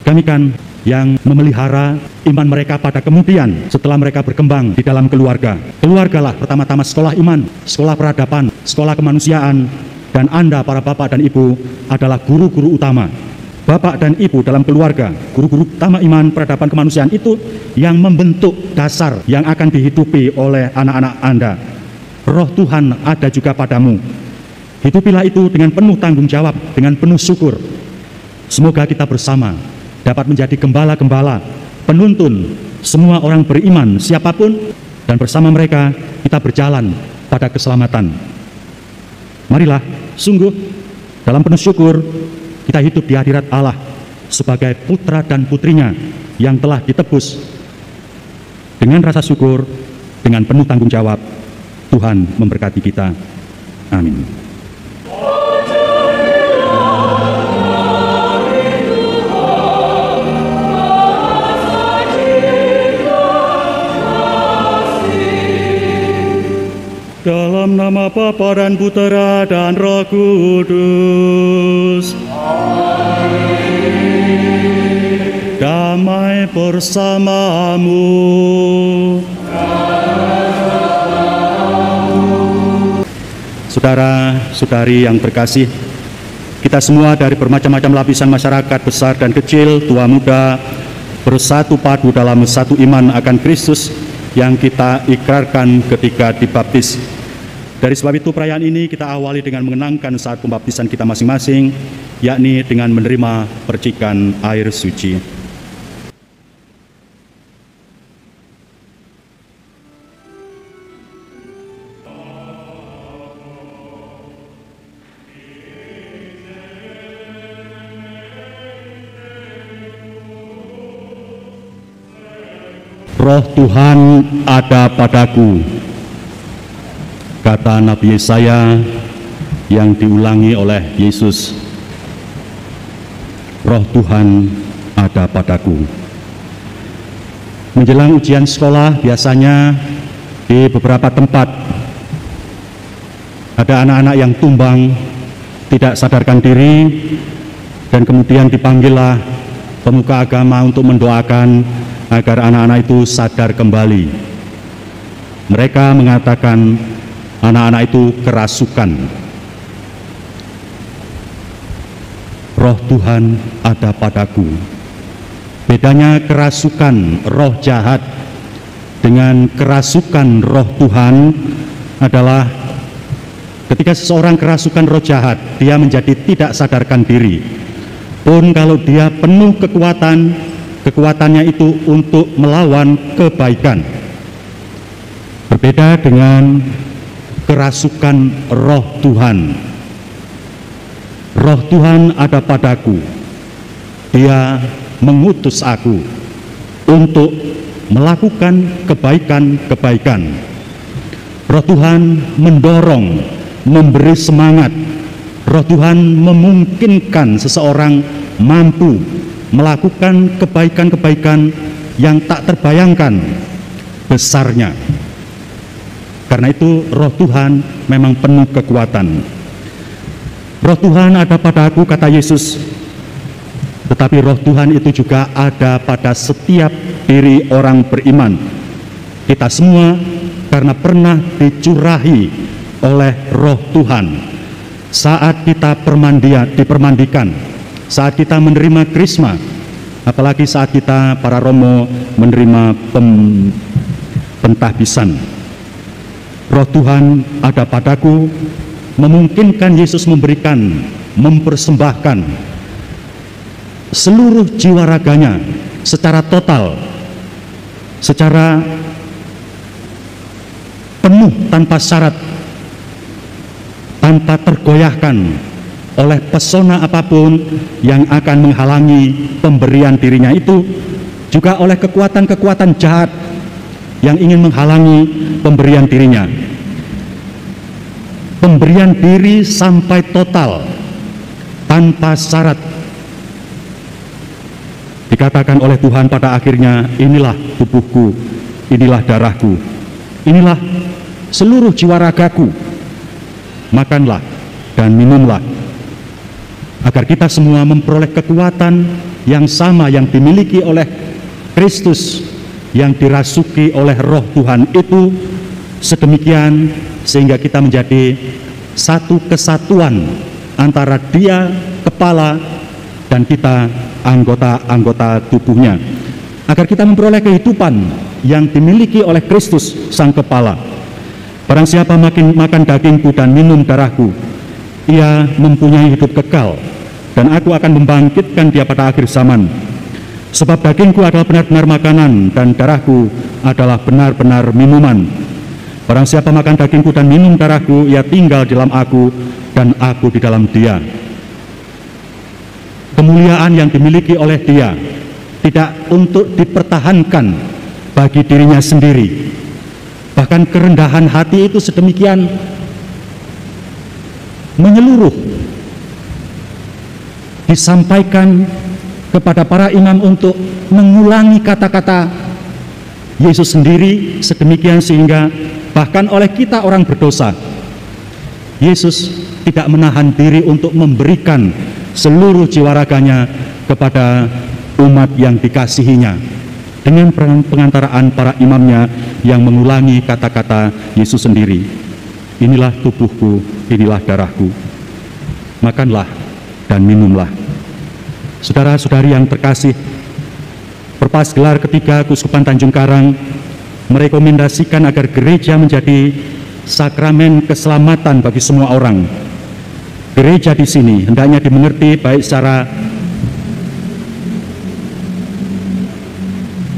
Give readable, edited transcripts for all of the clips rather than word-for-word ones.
Kami kan yang memelihara iman mereka pada kemudian setelah mereka berkembang di dalam keluarga. Keluargalah pertama-tama sekolah iman, sekolah peradaban, sekolah kemanusiaan, dan Anda para bapak dan ibu adalah guru-guru utama. Bapak dan ibu dalam keluarga, guru-guru utama iman, peradaban, kemanusiaan itu yang membentuk dasar yang akan dihidupi oleh anak-anak Anda. Roh Tuhan ada juga padamu. Hidupilah itu dengan penuh tanggung jawab, dengan penuh syukur. Semoga kita bersama dapat menjadi gembala-gembala, penuntun semua orang beriman siapapun, dan bersama mereka kita berjalan pada keselamatan. Marilah sungguh dalam penuh syukur kita hidup di hadirat Allah sebagai putra dan putrinya yang telah ditebus. Dengan rasa syukur, dengan penuh tanggung jawab, Tuhan memberkati kita. Amin. Dalam nama Bapa dan Putera dan Roh Kudus. Amin. Damai bersamamu. Saudara-saudari yang terkasih, kita semua dari bermacam-macam lapisan masyarakat besar dan kecil, tua muda, bersatu padu dalam satu iman akan Kristus yang kita ikrarkan ketika dibaptis. Dari sebab itu perayaan ini kita awali dengan mengenangkan saat pembaptisan kita masing-masing, yakni dengan menerima percikan air suci. Roh Tuhan ada padaku, kata Nabi Yesaya yang diulangi oleh Yesus. Roh Tuhan ada padaku. Menjelang ujian sekolah biasanya di beberapa tempat ada anak-anak yang tumbang, tidak sadarkan diri, dan kemudian dipanggillah pemuka agama untuk mendoakan agar anak-anak itu sadar kembali. Mereka mengatakan anak-anak itu kerasukan. Roh Tuhan ada padaku. Bedanya kerasukan roh jahat dengan kerasukan roh Tuhan adalah ketika seseorang kerasukan roh jahat, dia menjadi tidak sadarkan diri. Pun kalau dia penuh kekuatannya itu untuk melawan kebaikan. Berbeda dengan kerasukan roh Tuhan. Roh Tuhan ada padaku. Dia mengutus aku untuk melakukan kebaikan-kebaikan. Roh Tuhan mendorong, memberi semangat. Roh Tuhan memungkinkan seseorang mampu melakukan kebaikan-kebaikan yang tak terbayangkan besarnya. Karena itu roh Tuhan memang penuh kekuatan. Roh Tuhan ada padaku, kata Yesus. Tetapi roh Tuhan itu juga ada pada setiap diri orang beriman. Kita semua karena pernah dicurahi oleh roh Tuhan saat kita dipermandikan, saat kita menerima krisma, apalagi saat kita para romo menerima pentahbisan. Roh Tuhan ada padaku, memungkinkan Yesus mempersembahkan seluruh jiwa raganya secara total, secara penuh tanpa syarat, tanpa tergoyahkan oleh pesona apapun yang akan menghalangi pemberian dirinya itu, juga oleh kekuatan-kekuatan jahat yang ingin menghalangi pemberian dirinya. Pemberian diri sampai total, tanpa syarat. Dikatakan oleh Tuhan pada akhirnya, inilah tubuhku, inilah darahku, inilah seluruh jiwa ragaku. Makanlah dan minumlah, agar kita semua memperoleh kekuatan yang sama yang dimiliki oleh Kristus, yang dirasuki oleh Roh Tuhan itu sedemikian sehingga kita menjadi satu kesatuan antara Dia kepala dan kita anggota-anggota tubuhnya, agar kita memperoleh kehidupan yang dimiliki oleh Kristus sang kepala. Barang siapa makan dagingku dan minum darahku, ia mempunyai hidup kekal, dan aku akan membangkitkan dia pada akhir zaman. Sebab dagingku adalah benar-benar makanan, dan darahku adalah benar-benar minuman. Barang siapa makan dagingku dan minum darahku, ia tinggal di dalam aku, dan aku di dalam dia. Kemuliaan yang dimiliki oleh dia tidak untuk dipertahankan bagi dirinya sendiri. Bahkan kerendahan hati itu sedemikian menyeluruh, disampaikan kepada para imam untuk mengulangi kata-kata Yesus sendiri sedemikian sehingga bahkan oleh kita orang berdosa, Yesus tidak menahan diri untuk memberikan seluruh jiwa raganya kepada umat yang dikasihinya dengan pengantaraan para imamnya yang mengulangi kata-kata Yesus sendiri. Inilah tubuhku, inilah darahku, makanlah dan minumlah. Saudara-saudari yang terkasih, Perpas Gelar ketiga Keuskupan Tanjung Karang merekomendasikan agar gereja menjadi sakramen keselamatan bagi semua orang. Gereja di sini hendaknya dimengerti baik secara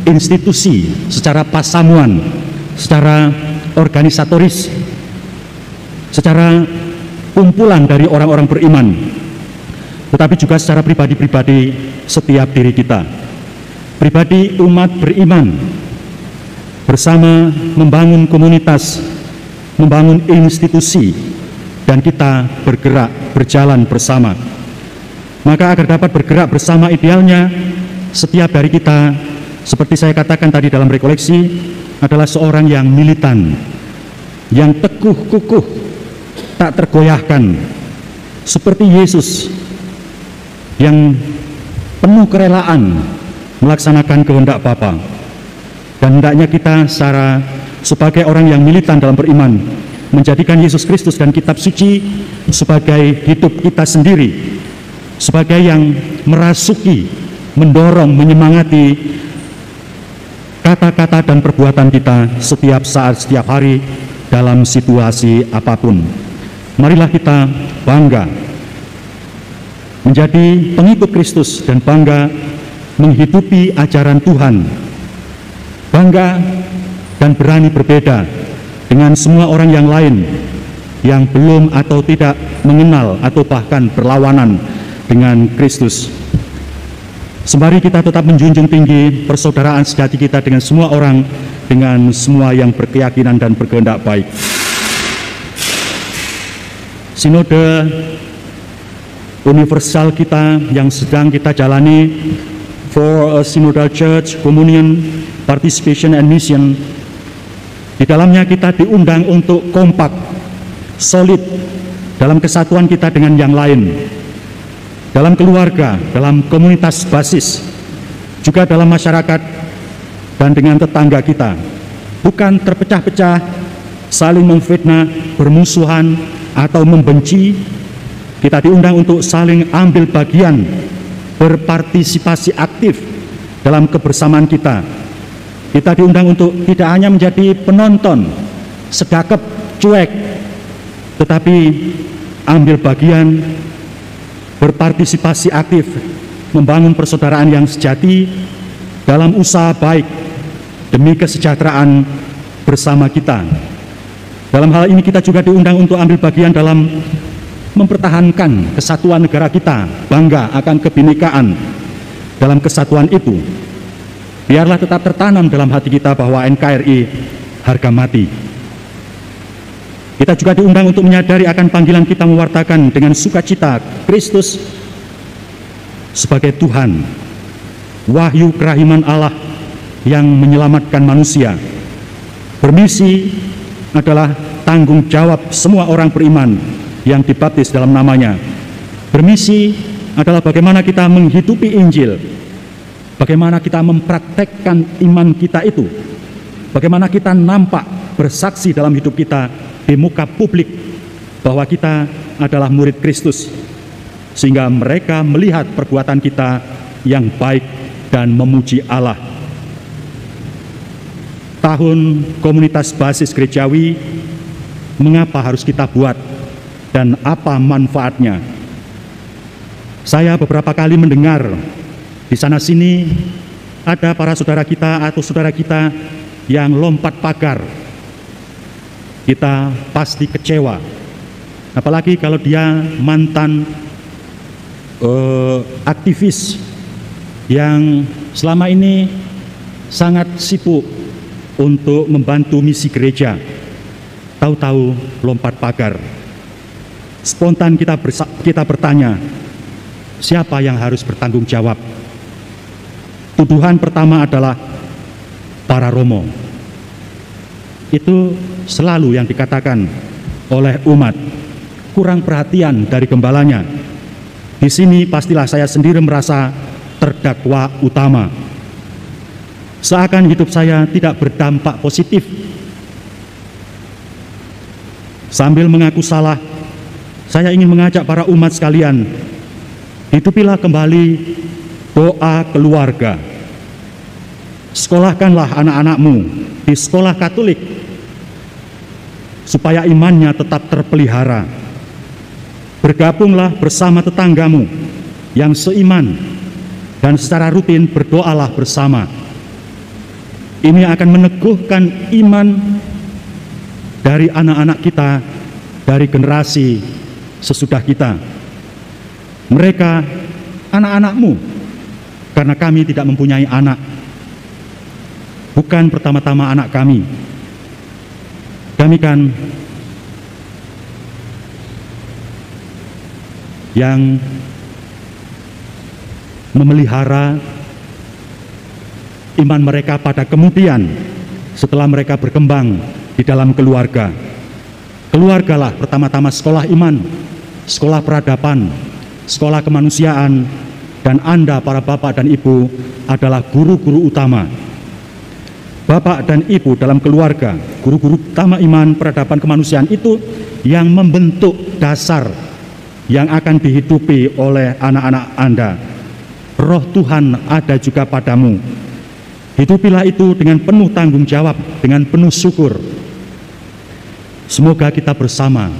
institusi, secara pasamuan, secara organisatoris, secara kumpulan dari orang-orang beriman, tetapi juga secara pribadi-pribadi setiap diri kita. Pribadi umat beriman bersama membangun komunitas, membangun institusi, dan kita bergerak, berjalan bersama. Maka agar dapat bergerak bersama, idealnya setiap dari kita, seperti saya katakan tadi dalam rekoleksi, adalah seorang yang militan, yang teguh kukuh, tak tergoyahkan, seperti Yesus yang penuh kerelaan melaksanakan kehendak Bapa. Dan hendaknya kita sebagai orang yang militan dalam beriman menjadikan Yesus Kristus dan kitab suci sebagai hidup kita sendiri, sebagai yang merasuki, mendorong, menyemangati kata-kata dan perbuatan kita setiap saat, setiap hari, dalam situasi apapun. Marilah kita bangga menjadi pengikut Kristus dan bangga menghidupi ajaran Tuhan, bangga dan berani berbeda dengan semua orang yang lain yang belum atau tidak mengenal atau bahkan berlawanan dengan Kristus. Sembari kita tetap menjunjung tinggi persaudaraan sejati kita dengan semua orang, dengan semua yang berkeyakinan dan berkehendak baik. Sinode universal kita yang sedang kita jalani, for a synodal church, communion, participation and mission, di dalamnya kita diundang untuk kompak, solid dalam kesatuan kita dengan yang lain, dalam keluarga, dalam komunitas basis, juga dalam masyarakat dan dengan tetangga kita. Bukan terpecah-pecah, saling memfitnah, bermusuhan, atau membenci. Kita diundang untuk saling ambil bagian, berpartisipasi aktif dalam kebersamaan kita. Kita diundang untuk tidak hanya menjadi penonton, sedakep, cuek, tetapi ambil bagian, berpartisipasi aktif, membangun persaudaraan yang sejati dalam usaha baik demi kesejahteraan bersama kita. Dalam hal ini kita juga diundang untuk ambil bagian dalam mempertahankan kesatuan negara kita, bangga akan kebinekaan dalam kesatuan itu. Biarlah tetap tertanam dalam hati kita bahwa NKRI harga mati. Kita juga diundang untuk menyadari akan panggilan kita mewartakan dengan sukacita Kristus sebagai Tuhan, wahyu kerahiman Allah yang menyelamatkan manusia. Bermisi adalah tanggung jawab semua orang beriman yang dibaptis dalam namanya. Bermisi adalah bagaimana kita menghidupi Injil bagaimana kita mempraktekkan iman kita itu, bagaimana kita nampak bersaksi dalam hidup kita di muka publik bahwa kita adalah murid Kristus, sehingga mereka melihat perbuatan kita yang baik dan memuji Allah. Tahun komunitas basis gerejawi, mengapa harus kita buat dan apa manfaatnya? Saya beberapa kali mendengar di sana sini ada para saudara kita atau saudara kita yang lompat pagar. Kita pasti kecewa, apalagi kalau dia mantan aktivis yang selama ini sangat sibuk untuk membantu misi gereja. Tahu-tahu lompat pagar. Spontan kita bertanya, siapa yang harus bertanggung jawab? Tuduhan pertama adalah para romo. Itu selalu yang dikatakan oleh umat, kurang perhatian dari gembalanya. Di sini pastilah saya sendiri merasa terdakwa utama. Seakan hidup saya tidak berdampak positif. Sambil mengaku salah, saya ingin mengajak para umat sekalian, hidupilah kembali doa keluarga. Sekolahkanlah anak-anakmu di sekolah Katolik, supaya imannya tetap terpelihara. Bergabunglah bersama tetanggamu yang seiman, dan secara rutin berdoalah bersama. Ini akan meneguhkan iman dari anak-anak kita, dari generasi sesudah kita. Mereka anak-anakmu, karena kami tidak mempunyai anak. Bukan pertama-tama anak kami. Kami kan yang memelihara iman mereka pada kemudian setelah mereka berkembang di dalam keluarga. Keluargalah pertama-tama sekolah iman, sekolah peradaban, sekolah kemanusiaan, dan Anda para bapak dan ibu adalah guru-guru utama. Bapak dan ibu dalam keluarga, guru-guru utama iman, peradaban, kemanusiaan itu yang membentuk dasar yang akan dihidupi oleh anak-anak Anda. Roh Tuhan ada juga padamu. Hidupilah itu dengan penuh tanggung jawab, dengan penuh syukur. Semoga kita bersama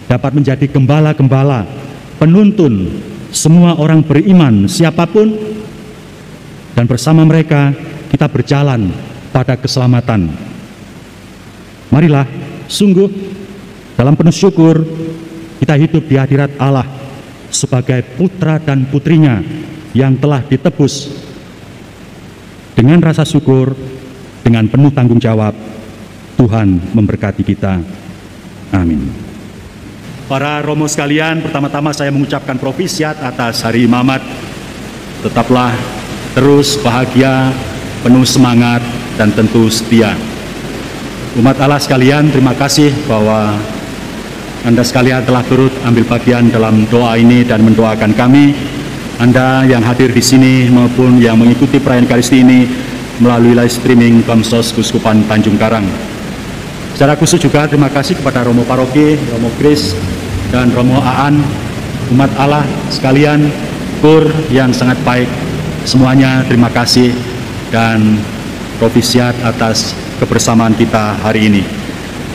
dapat menjadi gembala-gembala, penuntun semua orang beriman siapapun, dan bersama mereka kita berjalan pada keselamatan. Marilah sungguh dalam penuh syukur kita hidup di hadirat Allah sebagai putra dan putrinya yang telah ditebus. Dengan rasa syukur, dengan penuh tanggung jawab, Tuhan memberkati kita. Amin. Para romo sekalian, pertama-tama saya mengucapkan propisiat atas Hari Imamat. Tetaplah terus bahagia, penuh semangat, dan tentu setia. Umat Allah sekalian, terima kasih bahwa Anda sekalian telah turut ambil bagian dalam doa ini dan mendoakan kami. Anda yang hadir di sini maupun yang mengikuti perayaan Ekaristi ini melalui live streaming Komsos Keuskupan Tanjung Karang. Secara khusus juga terima kasih kepada Romo Paroki, Romo Kris, dan Romo Aan, umat Allah sekalian, kur yang sangat baik. Semuanya terima kasih dan propisiat atas kebersamaan kita hari ini.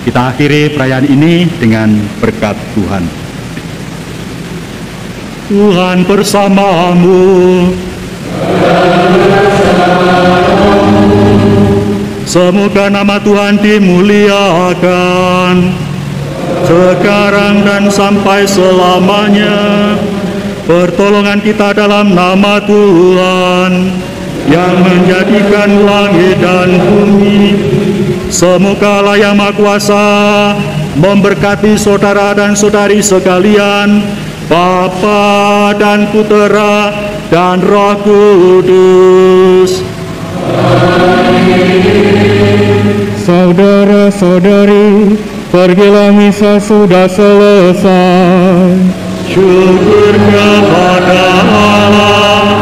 Kita akhiri perayaan ini dengan berkat Tuhan. Tuhan bersamamu. Semoga nama Tuhan dimuliakan sekarang dan sampai selamanya. Pertolongan kita dalam nama Tuhan yang menjadikan langit dan bumi. Semoga Allah yang Maha Kuasa memberkati saudara dan saudari sekalian, Bapa dan Putera dan Roh Kudus. Saudara-saudari, pergilah misa sudah selesai. Syukur kepada Allah.